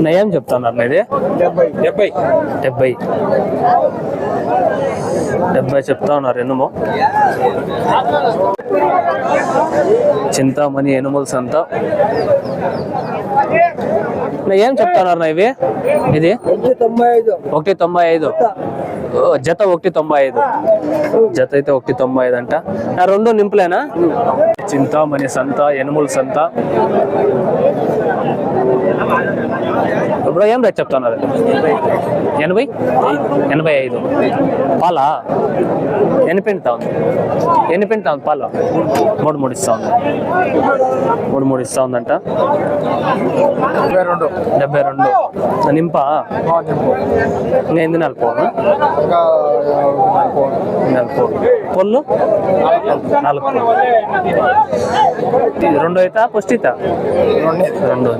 నయం చెప్తున్నారు ఇది 70 చెప్తా ఉన్నారు. ఎనుము చింతామణి ఎనుముల సంత. ఏం చెప్తున్నారు ఇవి? ఇది 195 జత 195 జత అయితే 195 అంట. రెండు నింపులేనా? చింతామణి సంత, ఎనుముల సంత. ఇప్పుడు ఏం రేట్ చెప్తున్నారు? 85 పాలా? ఎన్ని పిండుతా ఉంది పాల? 3 ఇస్తా ఉంది. 3 ఇస్తా ఉందంట. 72 నింపా? ఇంకా ఎన్ని నలుపు పొల్లు 4 రెండు అవుతా? ఫస్ట్ అవుతా? 2